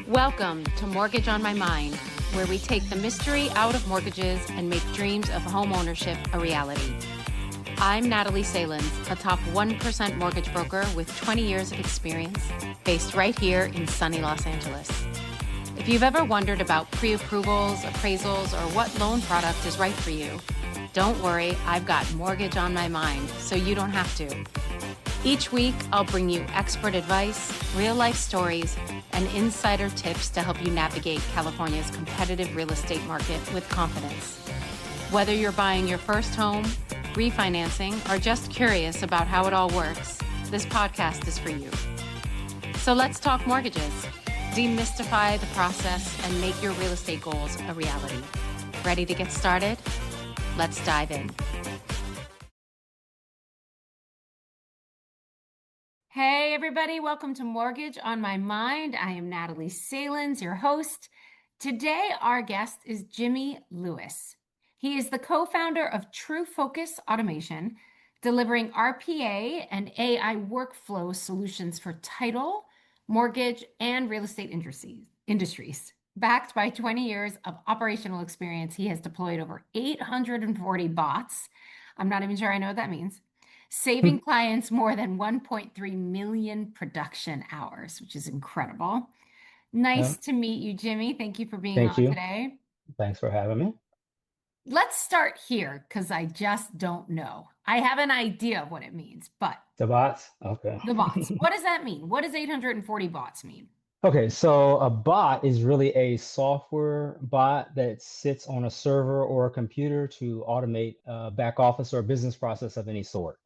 Welcome to Mortgage on My Mind, where we take the mystery out of mortgages and make dreams of home ownership a reality. I'm Natalie Salins, a top 1% mortgage broker with 20 years of experience, based right here in sunny Los Angeles. If you've ever wondered about pre-approvals, appraisals, or what loan product is right for you, don't worry, I've got Mortgage on My Mind, so you don't have to. Each week, I'll bring you expert advice, real-life stories, and insider tips to help you navigate California's competitive real estate market with confidence. Whether you're buying your first home, refinancing, or just curious about how it all works, this podcast is for you. So let's talk mortgages, demystify the process, and make your real estate goals a reality. Ready to get started? Let's dive in. Hey everybody, welcome to Mortgage on My Mind. I am Natalie Salins, your host. Today our guest is Jimmy Lewis. He is the co-founder of TrueFocus Automation, delivering RPA and AI workflow solutions for title, mortgage, and real estate industries. Backed by 20 years of operational experience, he has deployed over 840 bots. I'm not even sure I know what that means. Saving clients more than 1.3 million production hours, which is incredible. Nice to meet you, Jimmy. Thank you for being Thank on you. today. Thanks for having me. Let's start here because I just don't know. I have an idea of what it means, but The bots? Okay. the bots, what does that mean? What does 840 bots mean? Okay, so a bot is really a software bot that sits on a server or a computer to automate a back office or business process of any sort.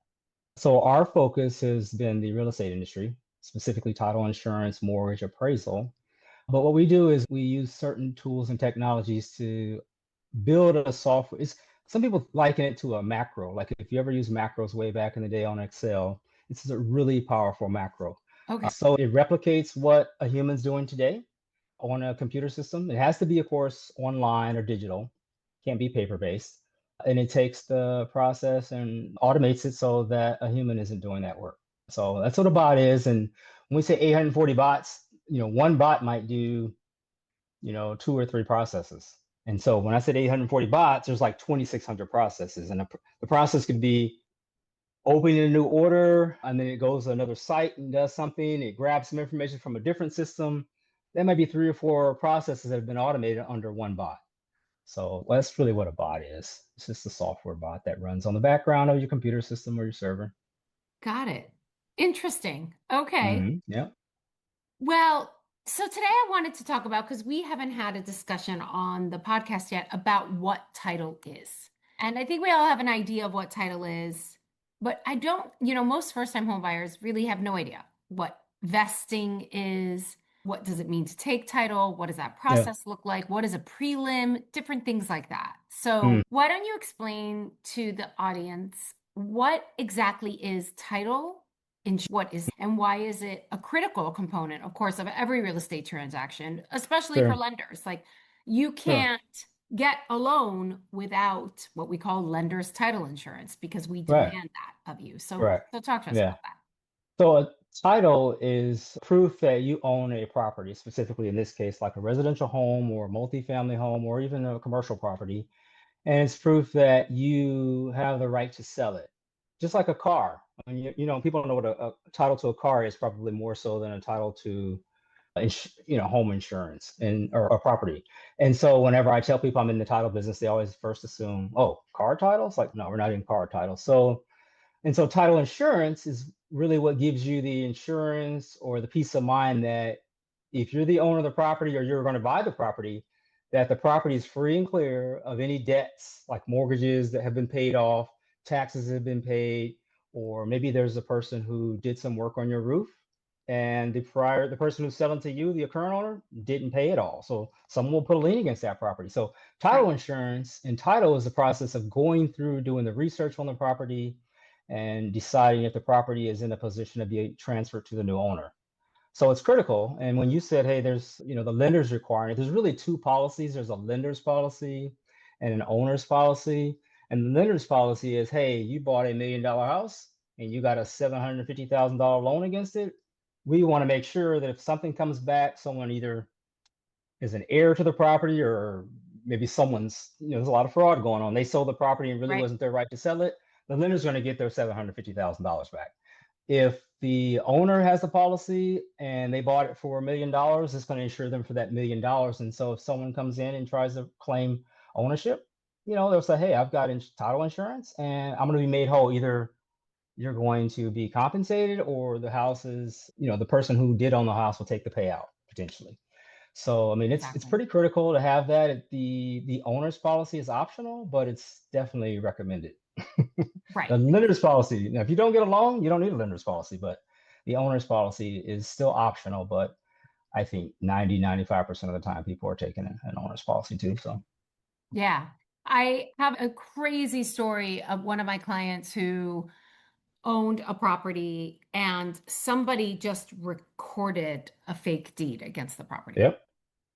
So our focus has been the real estate industry, specifically title insurance, mortgage, appraisal. But what we do is we use certain tools and technologies to build a software. Some people liken it to a macro. Like if you ever use macros way back in the day on Excel, it's a really powerful macro. Okay. So it replicates what a human's doing today on a computer system. It has to be, of course, online or digital, can't be paper-based. And it takes the process and automates it so that a human isn't doing that work. So that's what a bot is. And when we say 840 bots, one bot might do, 2 or 3 processes. And so when I said 840 bots, there's like 2,600 processes. And the process could be opening a new order, and then it goes to another site and does something. It grabs some information from a different system. There might be 3 or 4 processes that have been automated under one bot. So that's really what a bot is. It's just a software bot that runs on the background of your computer system or your server. Got it. Interesting. Okay. Yeah. Well, so today I wanted to talk about, because we haven't had a discussion on the podcast yet about what title is. And I think we all have an idea of what title is, but I don't, most first-time home buyers really have no idea what vesting is. What does it mean to take title? What does that process look like? What is a prelim? Different things like that. So why don't you explain to the audience what exactly is title? What is and why is it a critical component, of course, of every real estate transaction, especially for lenders? Like you can't get a loan without what we call lender's title insurance because we demand that of you. So talk to us about that. So a title is proof that you own a property, specifically in this case, like a residential home or a multifamily home or even a commercial property. And it's proof that you have the right to sell it. Just like a car. I mean, people don't know what a title to a car is, probably more so than a title to home insurance or a property. And so whenever I tell people I'm in the title business, they always first assume, oh, car titles? Like, no, we're not in car titles. So title insurance is really what gives you the insurance or the peace of mind that if you're the owner of the property or you're going to buy the property, that the property is free and clear of any debts like mortgages that have been paid off, taxes have been paid, or maybe there's a person who did some work on your roof and the person who's selling to you, the current owner, didn't pay it all. So someone will put a lien against that property. So title insurance and title is the process of going through, doing the research on the property and deciding if the property is in a position to be transferred to the new owner. So it's critical. And when you said, hey, there's, the lender's requirement, there's really 2 policies. There's a lender's policy and an owner's policy. And the lender's policy is, hey, you bought $1 million house and you got a $750,000 loan against it. We want to make sure that if something comes back, someone either is an heir to the property, or maybe someone's, there's a lot of fraud going on. They sold the property and really Right. wasn't their right to sell it. The lender's going to get their $750,000 back. If the owner has the policy and they bought it for $1 million, it's going to insure them for that $1 million. And so if someone comes in and tries to claim ownership, they'll say, hey, I've got title insurance and I'm going to be made whole. Either you're going to be compensated or the house is, the person who did own the house will take the payout potentially. So, I mean, it's Exactly. pretty critical to have that. The owner's policy is optional, but it's definitely recommended. Right. The lender's policy, now, if you don't get a loan, you don't need a lender's policy, but the owner's policy is still optional. But I think 95% of the time people are taking an owner's policy too. So, Yeah. I have a crazy story of one of my clients who owned a property and somebody just recorded a fake deed against the property. yep.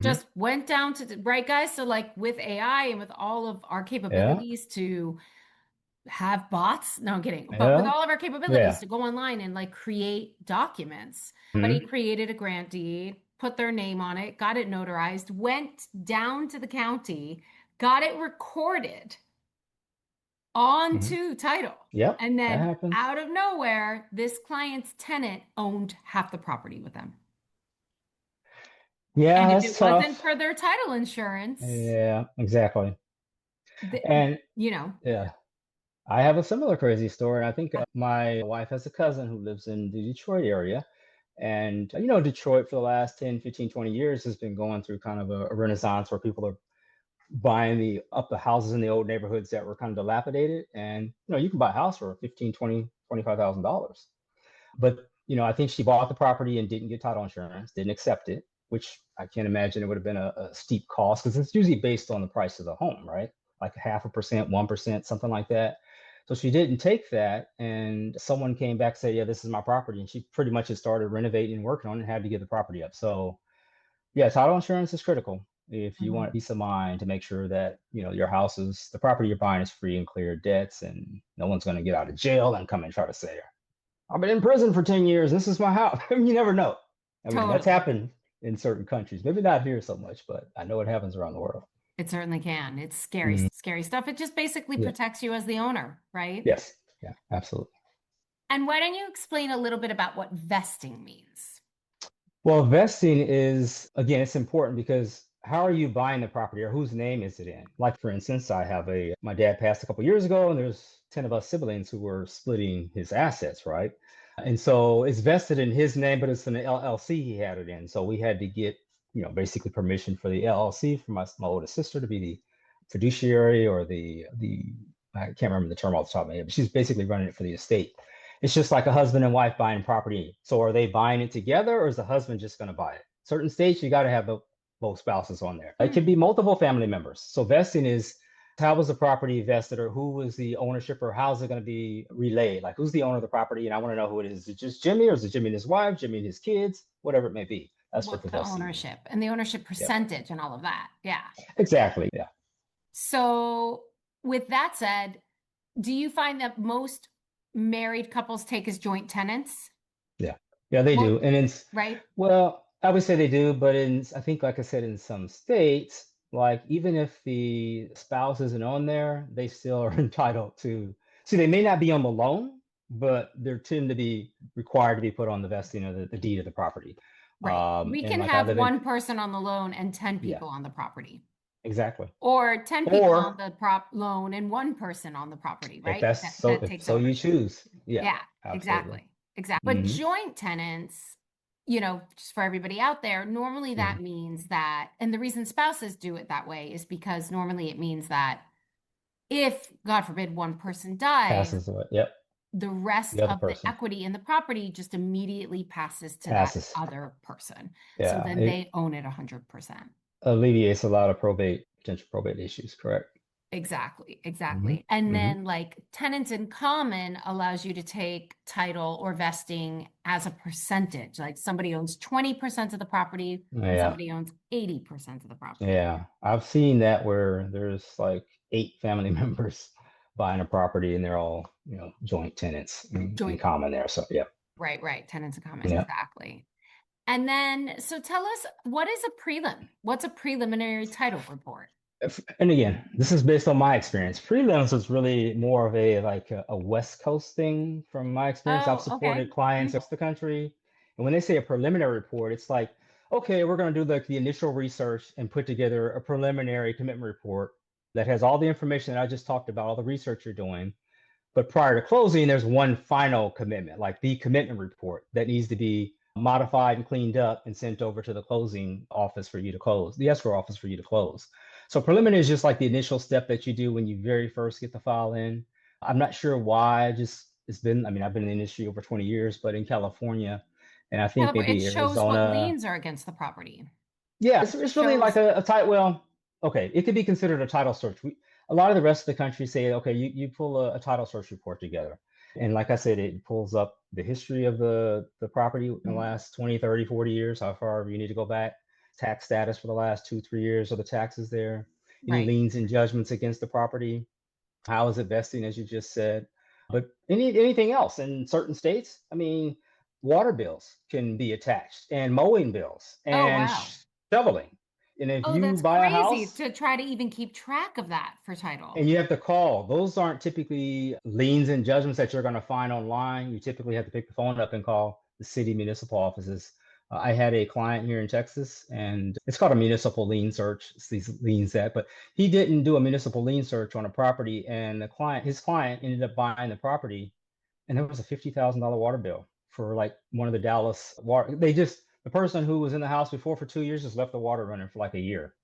Mhm. Just went down to right, guys. So, like with AI and with all of our Yeah. capabilities to have bots, no, I'm kidding, but with Yeah. all of our capabilities Yeah. to go online and like create documents, but he Mhm. created a grant deed, put their name on it, got it notarized, went down to the county, got it recorded Mhm. onto title. Yep. And That then happens. out of nowhere, this client's tenant owned half the property with them. Yeah, And if that's it wasn't tough. for their title insurance, Yeah, exactly. the, And you know, yeah, I have a similar crazy story. I think my wife has a cousin who lives in the Detroit area. And, Detroit for the last 10, 15, 20 years has been going through kind of a renaissance where people are buying the houses in the old neighborhoods that were kind of dilapidated. And, you can buy a house for 15, 20, $25,000. But, I think she bought the property and didn't get title insurance, didn't accept it, which I can't imagine it would have been a steep cost because it's usually based on the price of the home, right? Like 0.5%, 1%, something like that. So she didn't take that, and someone came back and said, "Yeah, this is my property," and she pretty much had started renovating and working on it and had to give the property up. So, yeah, title insurance is critical if you want mhm, peace of mind to make sure that your house is the property you're buying is free and clear of debts, and no one's going to get out of jail and come and try to say, I've been in prison for 10 years. This is my house. I mean, you never know. I mean, that's totally. happened in certain countries. Maybe not here so much, but I know it happens around the world. It certainly can. It's scary, Mhm. scary stuff. It just basically Yeah. protects you as the owner, right? Yes. Yeah, absolutely. And why don't you explain a little bit about what vesting means? Well, vesting is, again, it's important because how are you buying the property or whose name is it in? Like, for instance, my dad passed a couple years ago and there's 10 of us siblings who were splitting his assets, right? And so it's vested in his name, but it's in the LLC he had it in. So we had to get, basically permission for the LLC for my oldest sister to be the fiduciary or I can't remember the term off the top of my head, but she's basically running it for the estate. It's just like a husband and wife buying property. So are they buying it together or is the husband just going to buy it? Certain states, you got to have both spouses on there. It could be Hmm. multiple family members. So vesting is how was the property vested or who was the ownership or how's it going to be relayed? Like who's the owner of the property? And I want to know who it is. Is it just Jimmy or is it Jimmy and his wife, Jimmy and his kids, whatever it may be? That's what What's the the vesting means. ownership and the ownership Yep. percentage and all of that? Yeah. Exactly. Yeah. So, with that said, do you find that most married couples take as joint tenants? Yeah. Yeah, they Well, do. And it's, right? well, I would say they do, but I think, like I said, in some states, like even if the spouse isn't on there, they still are entitled to, see, they may not be on the loan, but they tend to be required to be put on the vesting of the deed of the property. Right. We And can like I have live in, one person on the loan and 10 yeah, people on the property, exactly. or 10 people on Or the prop loan and one person on the property, if right? that's so, That if takes so you ownership. choose. Yeah, Yeah, absolutely. exactly. Exactly. But Hmm. joint tenants, just for everybody out there, normally Hmm. that means that, and the reason spouses do it that way is because normally it means that if, God forbid, one person dies, Passes away. Yep. the rest The other of the person equity in the property just immediately passes to that passes. other person. So Yeah. then they own it 100%. Alleviates a lot of potential probate issues, correct? Exactly, Hmm. exactly. And Hmm. then like tenants in common allows you to take title or vesting as a percentage. Like somebody owns 20% of the property and Yeah, somebody owns 80% of the property. yeah. I've seen that where there's like 8 family members buying a property and they're all, joint tenants in Joint, common there. So yeah, right, right. Tenants in common, yeah. exactly. And then, so tell us, what is a prelim? What's a preliminary title report? And again, this is based on my experience. Prelims is really more of a West Coast thing from my experience. I've Oh, okay. supported clients Mm. across the country. And when they say a preliminary report, it's like, okay, we're going to do the initial research and put together a preliminary commitment report that has all the information that I just talked about, all the research you're doing. But prior to closing, there's one final commitment, like the commitment report that needs to be modified and cleaned up and sent over to the closing office for you to close, the escrow office for you to close. So preliminary is just like the initial step that you do when you very first get the file in. I'm not sure why, just it's been, I mean, I've been in the industry over 20 years, but in California, and I think It maybe shows what Arizona, liens are against the property. yeah, It it's really like shows, a title. Well, okay, it could be considered a title search. A lot of the rest of the country say, okay, you pull a title search report together. And like I said, it pulls up the history of the property in the last 20, 30, 40 years, how far you need to go back, tax status for the last 2, 3 years of the taxes there, any right. liens and judgments against the property, how is it vesting, as you just said? But anything else in certain states, I mean, water bills can be attached, and mowing bills, Oh, and wow. shoveling. And if Oh, you that's buy a crazy house to try to even keep track of that for title. and you have to call, those aren't typically liens and judgments that you're going to find online. You typically have to pick the phone up and call the city municipal offices. I had a client here in Texas, and it's called a municipal lien search. It's these liens that, but he didn't do a municipal lien search on a property, and his client, ended up buying the property, and there was a $50,000 water bill for like one of the Dallas water. The person who was in the house before for 2 years just left the water running for like a year,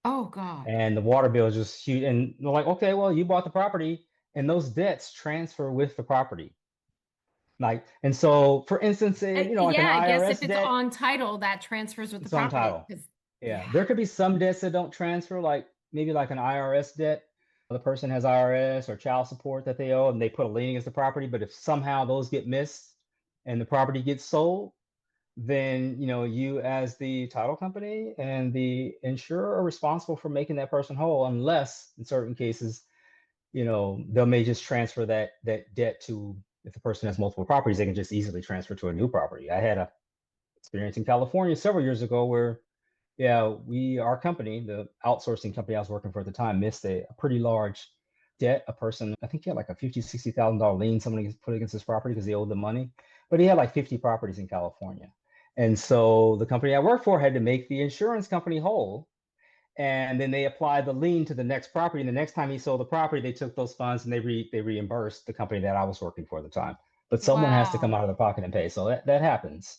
Oh, God. and the water bill is just huge. And they're like, okay, well, you bought the property, and those debts transfer with the property. Like, and so, for instance, like an Yeah, I guess if IRS it's debt, on title, that transfers with the it's on property. title. 'Cause- Yeah, yeah. there could be some debts that don't transfer, like maybe like an IRS debt. The person has IRS or child support that they owe, and they put a lien against the property. But if somehow those get missed and the property gets sold, then you as the title company and the insurer are responsible for making that person whole, unless in certain cases, they may just transfer that debt to, if the person has multiple properties, they can just easily transfer to a new property. I had a experience in California several years ago where, yeah, our company, the outsourcing company I was working for at the time, missed a pretty large debt. A person, I think he had like a $50,000, $60,000 lien somebody put against his property because they owed the money, but he had like 50 properties in California. And so the company I worked for had to make the insurance company whole. And then they applied the lien to the next property. And the next time he sold the property, they took those funds and they reimbursed the company that I was working for at the time. But someone has to come Wow. out of their pocket and pay. So that happens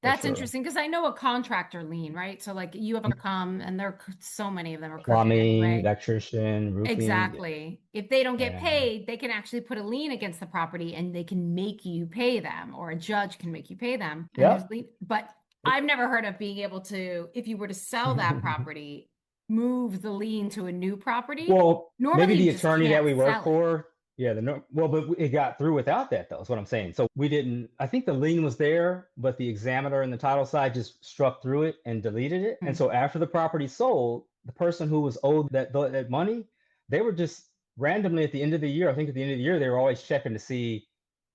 for That's sure. interesting because I know a contractor lien, right? So like you ever come and so many of them are crooked Plumbing, anyway. electrician, roofing. Yeah. Exactly. If they don't get Yeah. paid, they can actually put a lien against the property and they can make you pay them, or a judge can make you pay them. And there's Yep. lien, but I've never heard of being able to, if you were to sell that property, move the lien to a new property. Well, maybe Normally you the just attorney that can't we work sell it. for, yeah, well, but it got through without that, though, is what I'm saying. So we didn't, I think the lien was there, but the examiner and the title side just struck through it and deleted it. And Hmm. so after the property sold, the person who was owed that money, they were just randomly at the end of the year, I think at the end of the year, they were always checking to see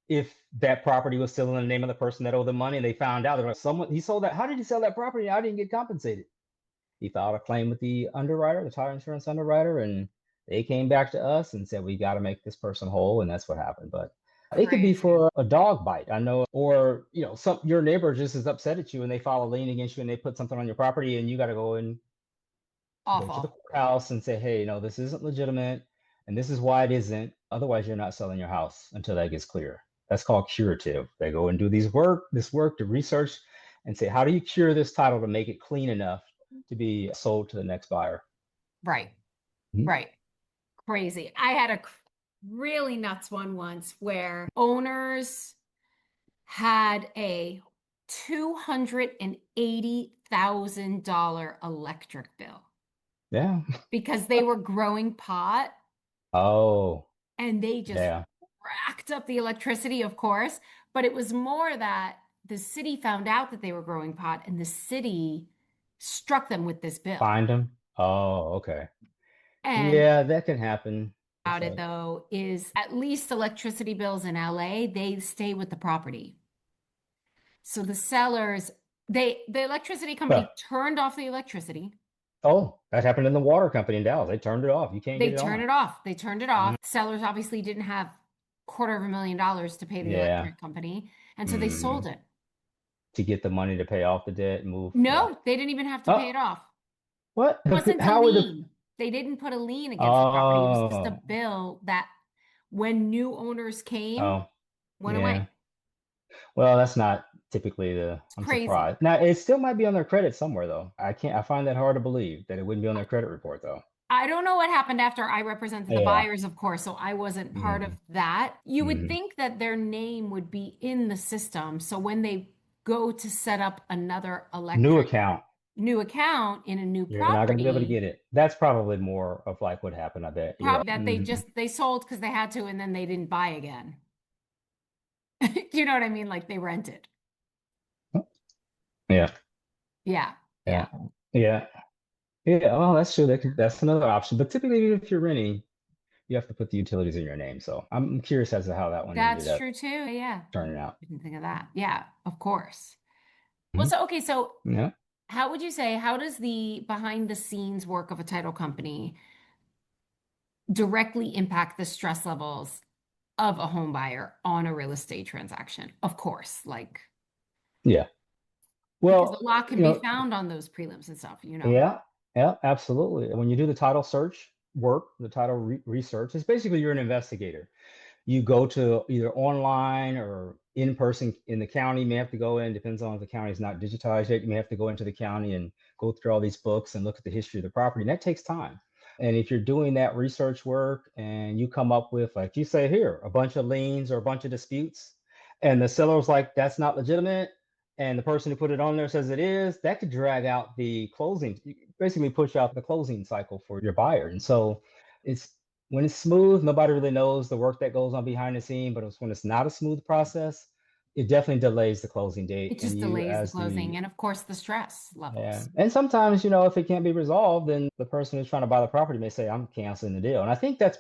if that property was still in the name of the person that owed the money. And they found out, they're like, he sold that. How did he sell that property? I didn't get compensated. He filed a claim with the underwriter, the title insurance underwriter, and they came back to us and said, we got to make this person whole. And that's what happened. But it could be Crazy. for a dog bite, I know, or, your neighbor just is upset at you and they file a lien against you and they put something on your property and you got to go to the Awful. courthouse and say, hey, no, this isn't legitimate. And this is why it isn't. Otherwise, you're not selling your house until that gets clear. That's called curative. They go and do this work to research and say, how do you cure this title to make it clean enough to be sold to the next buyer? Right. Mhm. Right. Crazy. I had a really nuts one once where owners had a $280,000 electric bill Yeah. because they were growing pot Oh, and they just yeah. racked up the electricity, of course. But it was more that the city found out that they were growing pot and the city struck them with this bill. Find them. Oh, okay. And Yeah, that can happen. It's about it like, though is at least electricity bills in LA, they stay with the property. So the sellers The electricity company Well, turned off the electricity. oh, that happened in the water company in Dallas. They turned it off. You can't They get it turned on. it off. They turned it off. Mhm. Sellers obviously didn't have $250,000 to pay the Yeah. electric company, and so they Hmm. sold it. To get the money to pay off the debt and move. Yeah. No, they didn't even have to pay Oh, it off. what? It wasn't a How would the? lien. They didn't put a lien against the property. It was just a Oh, bill that when new owners came, oh, went away. yeah. Well, that's not typically the. It's I'm crazy. surprised. Now, it still might be on their credit somewhere, though. I can't. I find that hard to believe that it wouldn't be on their credit report, though. I don't know what happened after I represented the Yeah. buyers, of course, so I wasn't part of Hmm. that. You would Hmm. think that their name would be in the system. So when they go to set up another New electric account. new account in a new You're not going to be able to property, get it. That's probably more of like what happened. I bet you're probably right. that they sold because they had to and then they didn't buy again. You know what I mean? Like they rented. Yeah. Yeah, Yeah. yeah. Yeah. Yeah. Well, that's true. That's another option. But typically, even if you're renting, you have to put the utilities in your name. So I'm curious as to how that one ended That's up true too. Yeah. turning out. Didn't think of that. Yeah, of course. Well, Mhm. so okay, so Yeah. how would you say, how does the behind the scenes work of a title company directly impact the stress levels of a home buyer on a real estate transaction? Of course, like Yeah. because Well, a lot can be found on those prelims and stuff, you know. yeah, yeah, absolutely. When you do the title search work, the title research, it's basically you're an investigator. You go to either online or in person in the county. You may have to go in, depends on if the county is not digitized yet. You may have to go into the county and go through all these books and look at the history of the property. And that takes time. And if you're doing that research work and you come up with, like you say here, a bunch of liens or a bunch of disputes, and the seller's like, that's not legitimate, and the person who put it on there says it is, that could drag out the closing, basically push out the closing cycle for your buyer. And so it's when it's smooth, nobody really knows the work that goes on behind the scene, but when it's not a smooth process, it definitely delays the closing date. It And just you, delays the as closing the, and of course the stress yeah. levels. And sometimes, if it can't be resolved, then the person who's trying to buy the property may say, I'm canceling the deal. And I think that's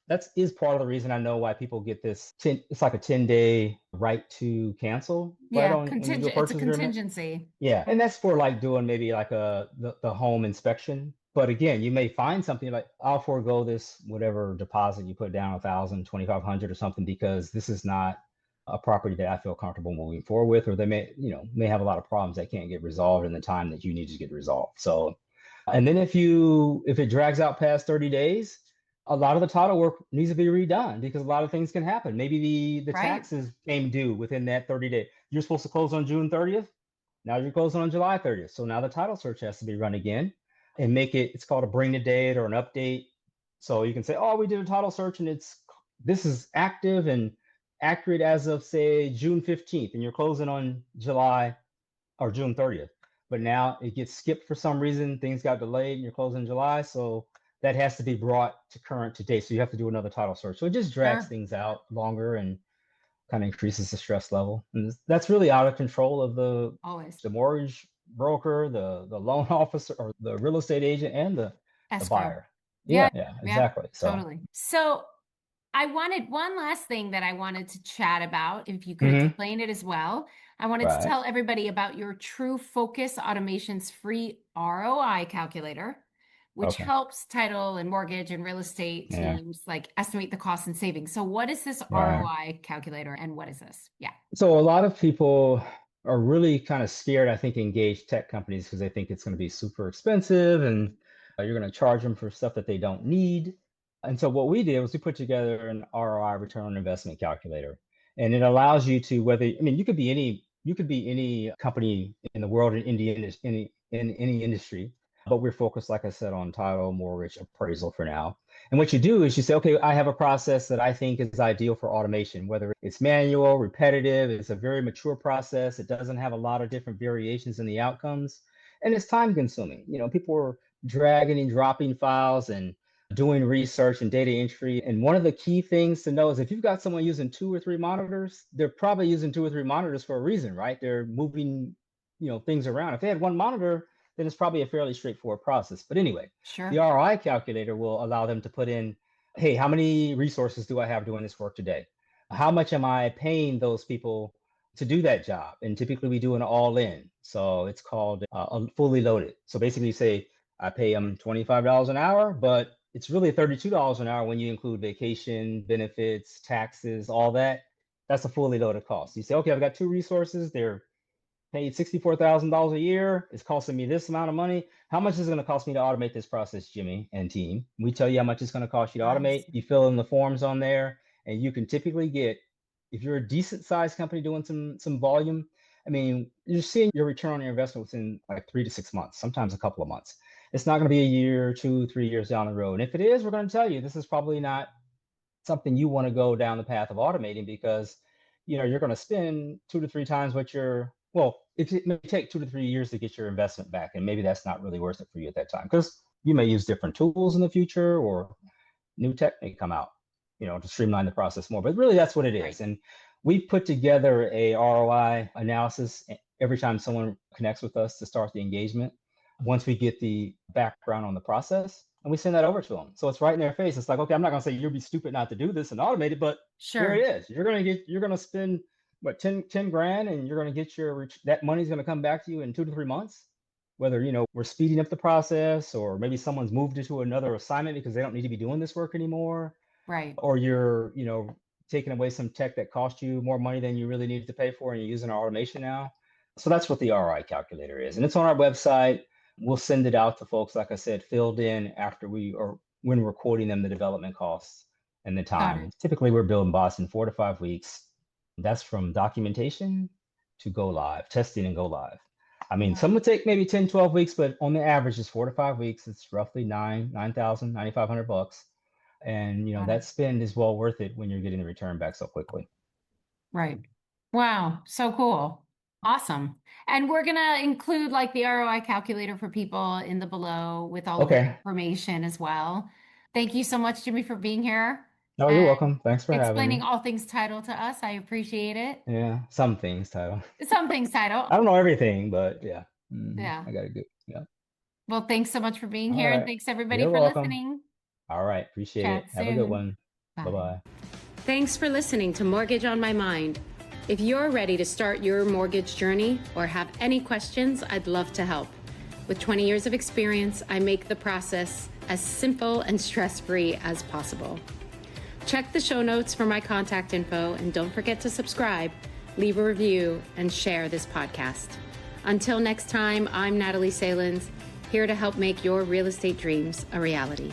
that is part of the reason I know why people get this 10, it's like a 10-day right to cancel right Yeah, on when you do a contingent, it's a purchase agreement. contingency. Yeah, and that's for like doing maybe like the home inspection. But again, you may find something like I'll forego this whatever deposit you put down, 1,000, 2,500 or something, because this is not a property that I feel comfortable moving forward with, or they may have a lot of problems that can't get resolved in the time that you need to get resolved. So, and then if it drags out past 30 days, a lot of the title work needs to be redone because a lot of things can happen. Maybe the Right? taxes came due within that 30 days. You're supposed to close on June 30th. Now you're closing on July 30th. So now the title search has to be run again and it's called a bring to date or an update. So you can say, oh, we did a title search and this is active and accurate as of say June 15th, and you're closing on July or June 30th. But now it gets skipped for some reason, things got delayed and you're closing in July. So that has to be brought to current to date. So you have to do another title search. So it just drags Sure. things out longer and kind of increases the stress level. And that's really out of control of Always. the mortgage broker, the loan officer, or the real estate agent, and the Escrow. buyer. Yeah, Yeah, yeah, exactly. So, totally. So I wanted one last thing that I wanted to chat about, if you could mhm, explain it as well. I wanted to right. tell everybody about your TrueFocus Automation's free ROI calculator, which Okay. helps title and mortgage and real estate Yeah. teams like estimate the cost and savings. So what is this Right. ROI calculator and what is this? Yeah. So a lot of people are really kind of scared, I think, to engage tech companies because they think it's going to be super expensive and you're going to charge them for stuff that they don't need. And so what we did was we put together an ROI return on investment calculator. And it allows you to you could be any company in the world in any industry, but we're focused, like I said, on title, mortgage, appraisal for now. And what you do is you say, okay, I have a process that I think is ideal for automation, whether it's manual, repetitive, it's a very mature process. It doesn't have a lot of different variations in the outcomes, and it's time consuming. People are dragging and dropping files and doing research and data entry. And one of the key things to know is if you've got someone using 2 or 3 monitors, they're probably using 2 or 3 monitors for a reason, right? They're moving, things around. If they had one monitor, then it's probably a fairly straightforward process. But anyway, the Sure. ROI calculator will allow them to put in, hey, how many resources do I have doing this work today? How much am I paying those people to do that job. And typically we do an all-in. So it's called a fully loaded. So basically you say, I pay them $25 an hour, but it's really $32 an hour when you include vacation, benefits, taxes, all that. That's a fully loaded cost. You say, okay, I've got two resources. They're paid $64,000 a year. It's costing me this amount of money. How much is it going to cost me to automate this process, Jimmy and team? We tell you how much it's going to cost you to Nice. automate. You fill in the forms on there, and you can typically get, if you're a decent sized company doing some volume, I mean, you're seeing your return on your investment within like 3 to 6 months, sometimes a couple of months. It's not going to be a year, 2, 3 years down the road. And if it is, we're going to tell you this is probably not something you want to go down the path of automating, because you're going to spend 2 to 3 times what you're, well, it may take 2 to 3 years to get your investment back, and maybe that's not really worth it for you at that time, because you may use different tools in the future, or new tech may come out, to streamline the process more. But really, that's what it is. Right. And we put together a ROI analysis every time someone connects with us to start the engagement. Once we get the background on the process, and we send that over to them. So it's right in their face. It's like, okay, I'm not going to say you'll be stupid not to do this and automate it, but Sure. here it is. You're going to spend what, 10 grand, and you're going to get that money's going to come back to you in 2 to 3 months. Whether, we're speeding up the process, or maybe someone's moved it to another assignment because they don't need to be doing this work anymore. Right. Or you're, taking away some tech that cost you more money than you really needed to pay for, and you're using our automation now. So that's what the ROI calculator is. And it's on our website. We'll send it out to folks, like I said, filled in after when we're quoting them the development costs and the time. Typically, we're building bots in 4 to 5 weeks. That's from documentation to go live, testing and go live. I mean, some would take maybe 10, 12 weeks, but on the average, it's 4 to 5 weeks. It's roughly $9,000, $9,500. And, that spend is well worth it when you're getting the return back so quickly. Right. Wow. So cool. Awesome. And we're going to include like the ROI calculator for people in the below with all of the information as well. Thank you so much, Jimmy, for being here. No, you're welcome. Thanks for having me. Explaining all things title to us. I appreciate it. Yeah, some things title. Some things title. I don't know everything, but yeah. Yeah. I got to do. Yeah. Well, thanks so much for being here. Right. And thanks everybody You're for welcome. listening. All right. Appreciate it. Have a good one. Bye-bye. Thanks for listening to Mortgage on My Mind. If you're ready to start your mortgage journey or have any questions, I'd love to help. With 20 years of experience, I make the process as simple and stress-free as possible. Check the show notes for my contact info, and don't forget to subscribe, leave a review, and share this podcast. Until next time, I'm Natalie Salins, here to help make your real estate dreams a reality.